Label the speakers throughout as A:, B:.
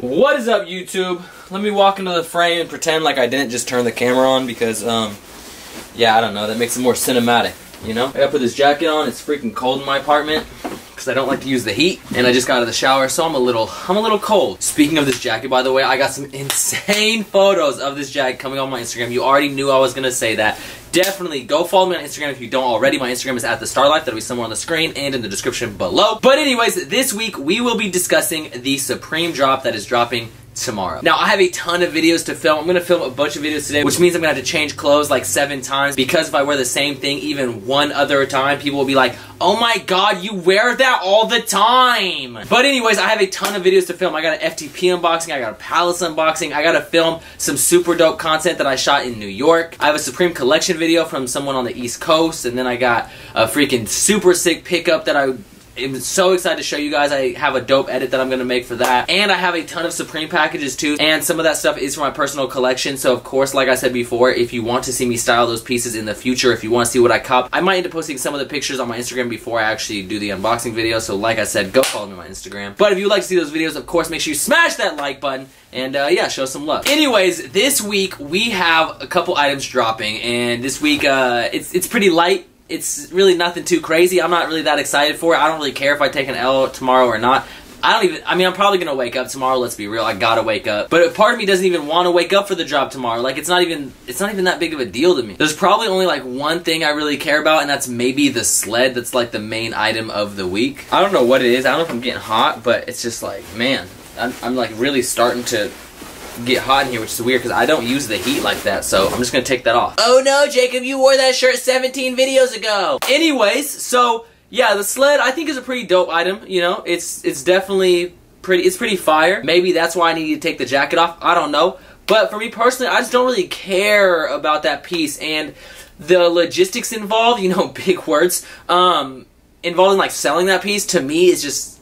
A: What is up, YouTube? Let me walk into the frame and pretend like I didn't just turn the camera on because, yeah, I don't know, that makes it more cinematic, you know? I gotta put this jacket on, it's freaking cold in my apartment because I don't like to use the heat, and I just got out of the shower, so I'm a little cold. Speaking of this jacket, by the way, I got some insane photos of this jacket coming on my Instagram. You already knew I was gonna say that. Definitely go follow me on Instagram if you don't already. My Instagram is @thestarlife. That'll be somewhere on the screen and in the description below. But anyways, this week we will be discussing the Supreme drop that is dropping tomorrow. Now, I have a ton of videos to film. I'm going to film a bunch of videos today, which means I'm going to have to change clothes like 7 times, because if I wear the same thing even one other time, people will be like, oh my god, you wear that all the time! But anyways, I have a ton of videos to film. I got an FTP unboxing, I got a Palace unboxing, I got to film some super dope content that I shot in New York. I have a Supreme collection video from someone on the East Coast, and then I got a freaking super sick pickup that I'm so excited to show you guys. I have a dope edit that I'm going to make for that. And I have a ton of Supreme packages too. And some of that stuff is for my personal collection. So of course, like I said before, if you want to see me style those pieces in the future, if you want to see what I cop, I might end up posting some of the pictures on my Instagram before I actually do the unboxing video. So like I said, go follow me on my Instagram. But if you'd like to see those videos, of course, make sure you smash that like button. And yeah, show some love. Anyways, this week we have a couple items dropping. And this week, it's pretty light. It's really nothing too crazy. I'm not really that excited for it. I don't really care if I take an L tomorrow or not. I mean, I'm probably going to wake up tomorrow, let's be real. I gotta wake up. But part of me doesn't even want to wake up for the drop tomorrow. Like, it's not even that big of a deal to me. There's probably only like one thing I really care about, and that's maybe the SLED. That's like the main item of the week. I don't know what it is. I don't know if I'm getting hot, but it's just like, man, I'm like really starting to get hot in here, which is weird because I don't use the heat like that, so I'm just gonna take that off. Oh no, Jacob, you wore that shirt 17 videos ago. Anyways, so yeah, the SLED I think is a pretty dope item. You know, it's definitely pretty fire. Maybe that's why I need to take the jacket off. I don't know, but for me personally, I just don't really care about that piece and the logistics involved. You know, big words. Involved in like selling that piece, to me is just,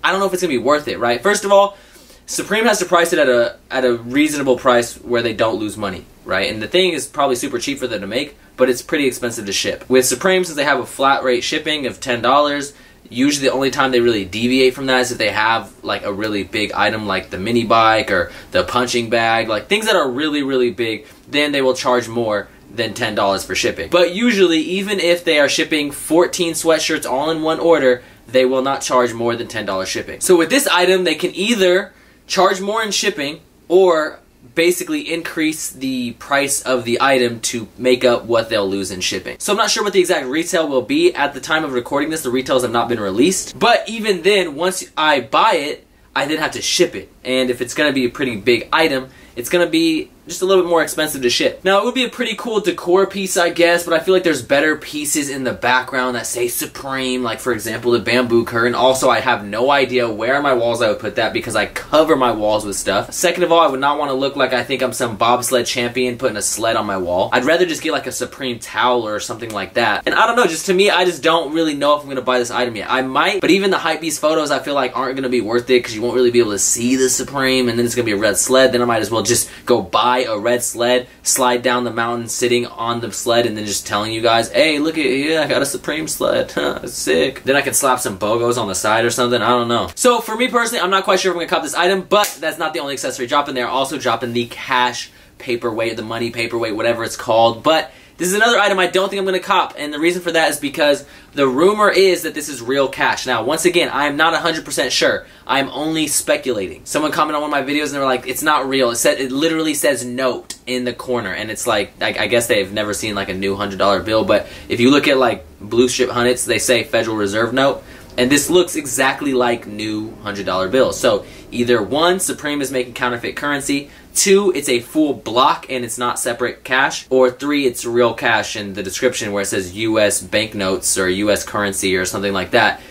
A: I don't know if it's gonna be worth it. Right? First of all, Supreme has to price it at a reasonable price where they don't lose money, right? And the thing is probably super cheap for them to make, but it's pretty expensive to ship. With Supreme, since they have a flat rate shipping of $10, usually the only time they really deviate from that is if they have like a really big item like the mini bike or the punching bag, like things that are really, really big, then they will charge more than $10 for shipping. But usually, even if they are shipping 14 sweatshirts all in one order, they will not charge more than $10 shipping. So with this item, they can either charge more in shipping or basically increase the price of the item to make up what they'll lose in shipping. So I'm not sure what the exact retail will be. At the time of recording this, the retails have not been released. But even then, once I buy it, I then have to ship it. And if it's going to be a pretty big item, it's going to be just a little bit more expensive to ship. Now, it would be a pretty cool decor piece, I guess, but I feel like there's better pieces in the background that say Supreme, like, for example, the bamboo curtain. Also, I have no idea where on my walls I would put that because I cover my walls with stuff. Second of all, I would not want to look like I think I'm some bobsled champion putting a sled on my wall. I'd rather just get like a Supreme towel or something like that. And I don't know, just to me, I just don't really know if I'm going to buy this item yet. I might, but even the hypebeast photos I feel like aren't going to be worth it because you won't really be able to see the Supreme, and then it's going to be a red sled. Then I might as well just go buy a red sled, slide down the mountain sitting on the sled, and then just telling you guys, hey, look at, yeah, I got a Supreme sled. It's sick. Then I can slap some BOGOs on the side or something. I don't know. So for me personally, I'm not quite sure if I'm going to cop this item, but that's not the only accessory dropping. They're also dropping the cash paperweight, the money paperweight, whatever it's called. But this is another item I don't think I'm going to cop, and the reason for that is because the rumor is that this is real cash. Now, once again, I am not 100% sure. I am only speculating. Someone commented on one of my videos and they were like, it's not real. It literally says note in the corner, and it's like, I guess they've never seen like a new $100 bill, but if you look at like blue strip hundreds, they say Federal Reserve note, and this looks exactly like new $100 bills. So either one, Supreme is making counterfeit currency, 2, it's a full block and it's not separate cash, or 3, it's real cash in the description where it says US banknotes or US currency or something like that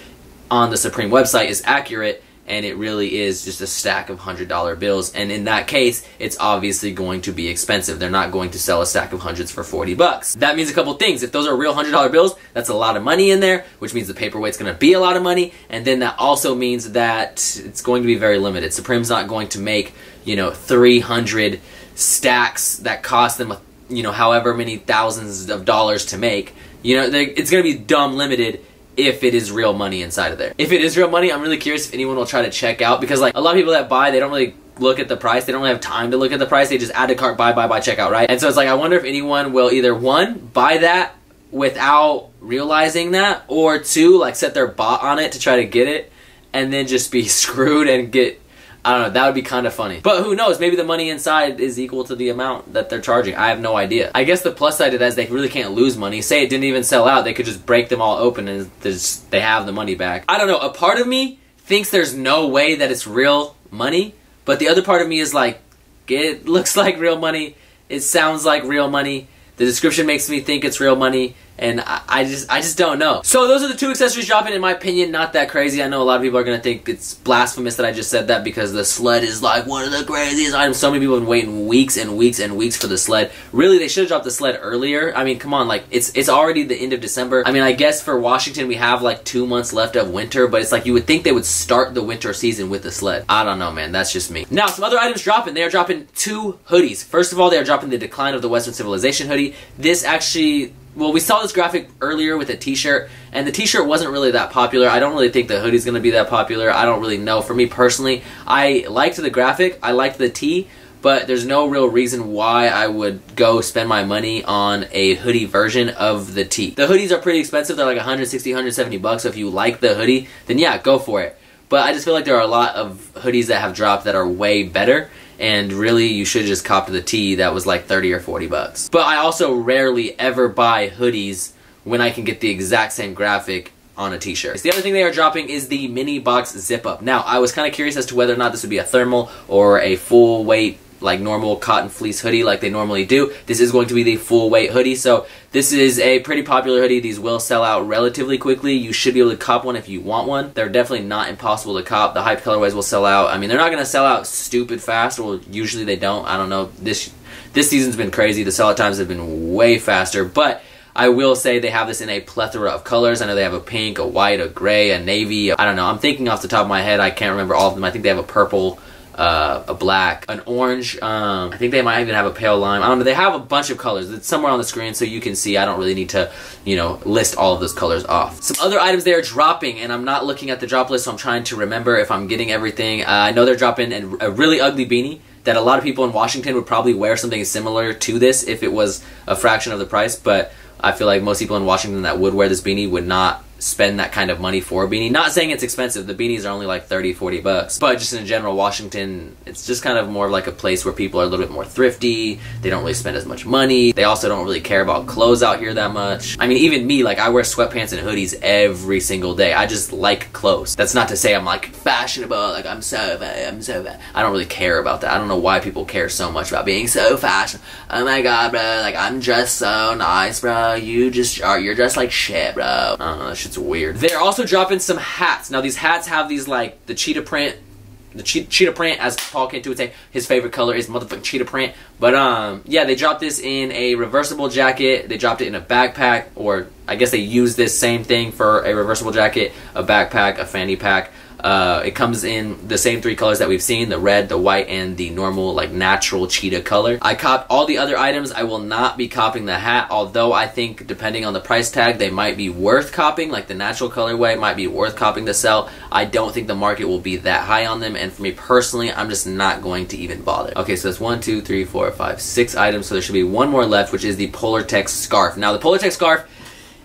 A: on the Supreme website is accurate, and it really is just a stack of $100 bills. And in that case, it's obviously going to be expensive. They're not going to sell a stack of hundreds for 40 bucks. That means a couple things. If those are real $100 bills, that's a lot of money in there, which means the paperweight's going to be a lot of money. And then that also means that it's going to be very limited. Supreme's not going to make, you know, 300 stacks that cost them, you know, however many thousands of dollars to make. You know, it's going to be dumb limited if it is real money inside of there. If it is real money, I'm really curious if anyone will try to check out, because like a lot of people that buy, they don't really look at the price. They don't really have time to look at the price. They just add to cart, buy, checkout, right? And so it's like, I wonder if anyone will either, one, buy that without realizing that, or two, like set their bot on it to try to get it, and then just be screwed and get, I don't know, that would be kind of funny. But who knows, maybe the money inside is equal to the amount that they're charging. I have no idea. I guess the plus side of that is they really can't lose money. Say it didn't even sell out, they could just break them all open and they have the money back. I don't know, a part of me thinks there's no way that it's real money, but the other part of me is like, it looks like real money, it sounds like real money, the description makes me think it's real money, and I just don't know. So those are the 2 accessories dropping, in my opinion, not that crazy. I know a lot of people are going to think it's blasphemous that I just said that because the SLED is like one of the craziest items. So many people have been waiting weeks and weeks and weeks for the SLED. Really, they should have dropped the SLED earlier. I mean, come on, like, it's already the end of December. I mean, I guess for Washington, we have like 2 months left of winter, but it's like you would think they would start the winter season with the SLED. I don't know, man. That's just me. Now, some other items dropping. They are dropping 2 hoodies. First of all, they are dropping the Decline of the Western Civilization hoodie. This actually... Well, we saw this graphic earlier with a t-shirt, and the t-shirt wasn't really that popular. I don't really think the hoodie's going to be that popular. I don't really know. For me personally, I liked the graphic, I liked the tee, but there's no real reason why I would go spend my money on a hoodie version of the tee. The hoodies are pretty expensive. They're like 160, 170 bucks. So if you like the hoodie, then yeah, go for it. But I just feel like there are a lot of hoodies that have dropped that are way better. And really, you should just cop to the tee that was like 30 or 40 bucks. But I also rarely ever buy hoodies when I can get the exact same graphic on a t-shirt. The other thing they are dropping is the mini box zip up. Now, I was kind of curious as to whether or not this would be a thermal or a full weight, like normal cotton fleece hoodie like they normally do. This is going to be the full weight hoodie, so this is a pretty popular hoodie. These will sell out relatively quickly. You should be able to cop one if you want one. They're definitely not impossible to cop. The hype colorways will sell out. I mean, they're not going to sell out stupid fast. Well, usually they don't. I don't know. This season's been crazy. The sellout times have been way faster, but I will say they have this in a plethora of colors. I know they have a pink, a white, a gray, a navy. I don't know. I'm thinking off the top of my head. I can't remember all of them. I think they have a purple, a black, an orange, I think they might even have a pale lime. I don't know, they have a bunch of colors. It's somewhere on the screen so you can see. I don't really need to, you know, list all of those colors off. Some other items they are dropping, and I'm not looking at the drop list, so I'm trying to remember if I'm getting everything. I know they're dropping a really ugly beanie that a lot of people in Washington would probably wear something similar to this if it was a fraction of the price, but I feel like most people in Washington that would wear this beanie would not spend that kind of money for a beanie. Not saying it's expensive, the beanies are only like 30, 40 bucks, but just in general, Washington, it's just kind of more like a place where people are a little bit more thrifty. They don't really spend as much money. They also don't really care about clothes out here that much. I mean, even me, like, I wear sweatpants and hoodies every single day. I just like clothes. That's not to say I'm like fashionable, like I'm so bad. I don't really care about that. I don't know why people care so much about being so fashionable. Oh my god, bro, like I'm dressed so nice, bro. You're dressed like shit, bro. I don't know, that shit's weird. They're also dropping some hats. Now these hats have these like the cheetah print. The cheetah print, as Paul Cantu would say, his favorite color is motherfucking cheetah print. But yeah, they dropped this in a reversible jacket. They dropped it in a backpack, or I guess they used this same thing for a reversible jacket, a backpack, a fanny pack. It comes in the same 3 colors that we've seen, the red, the white, and the normal, like, natural cheetah color. I copped all the other items. I will not be copping the hat, although I think, depending on the price tag, they might be worth copping. Like, the natural colorway might be worth copping to sell. I don't think the market will be that high on them, and for me personally, I'm just not going to even bother. Okay, so that's 1, 2, 3, 4, 5, 6 items, so there should be one more left, which is the Polartec scarf. Now, the Polartec scarf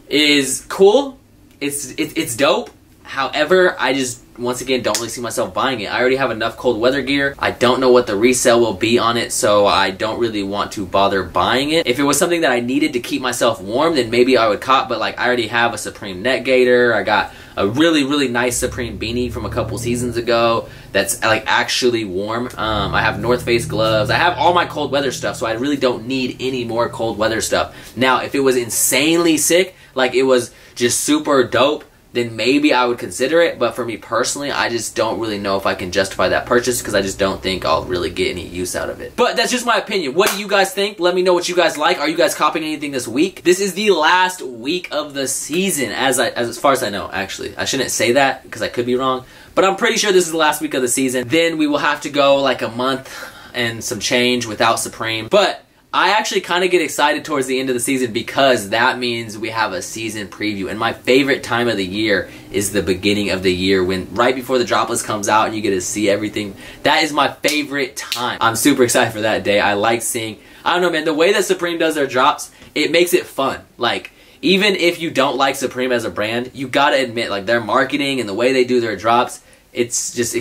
A: is cool. It's dope. However, I just, once again, don't really see myself buying it. I already have enough cold weather gear. I don't know what the resale will be on it, so I don't really want to bother buying it. If it was something that I needed to keep myself warm, then maybe I would cop, but like I already have a Supreme neck gaiter. I got a really, really nice Supreme beanie from a couple seasons ago that's like actually warm. I have North Face gloves. I have all my cold weather stuff, so I really don't need any more cold weather stuff. Now, if it was insanely sick, like it was just super dope, then maybe I would consider it, but for me personally, I just don't really know if I can justify that purchase because I just don't think I'll really get any use out of it. But that's just my opinion. What do you guys think? Let me know what you guys like. Are you guys copying anything this week? This is the last week of the season, as far as I know, actually. I shouldn't say that because I could be wrong, but I'm pretty sure this is the last week of the season. Then we will have to go like a month and some change without Supreme, but
B: I actually kind of get excited towards the end of the season because that means we have a season preview. And my favorite time of the year is the beginning of the year, when right before the drop list comes out and you get to see everything. That is my favorite time. I'm super excited for that day. I like seeing, I don't know, man, the way that Supreme does their drops, it makes it fun. Like, even if you don't like Supreme as a brand, you gotta admit, like, their marketing and the way they do their drops, it's just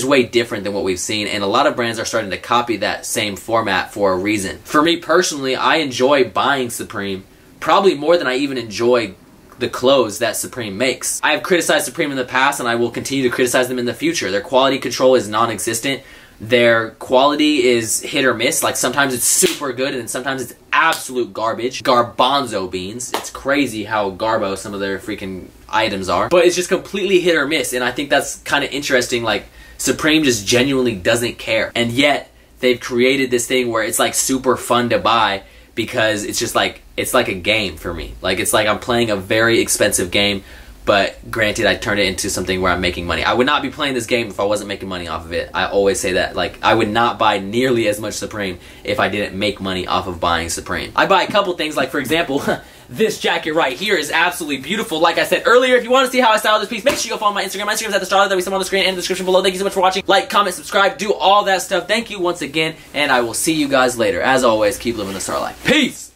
B: way different than what we've seen, and a lot of brands are starting to copy that same format for a reason. For me personally, I enjoy buying Supreme probably more than I even enjoy the clothes that Supreme makes. I have criticized Supreme in the past, and I will continue to criticize them in the future. Their quality control is non-existent. Their quality is hit or miss. Like, sometimes it's super good, and then sometimes it's absolute garbage. Garbanzo beans. It's crazy how garbo some of their freaking items are. But it's just completely hit or miss, and I think that's kind of interesting. Like, Supreme just genuinely doesn't care. And yet, they've created this thing where it's, like, super fun to buy because it's just like, it's like a game for me. Like, it's like I'm playing a very expensive game, but granted, I turned it into something where I'm making money. I would not be playing this game if I wasn't making money off of it. I always say that. Like, I would not buy nearly as much Supreme if I didn't make money off of buying Supreme. I buy a couple things, like, for example, this jacket right here is absolutely beautiful. Like I said earlier, if you want to see how I style this piece, make sure you go follow my Instagram. My Instagram is at the star that we see on the screen and in the description below. Thank you so much for watching. Like, comment, subscribe, do all that stuff. Thank you once again, and I will see you guys later. As always, keep living the star life. Peace!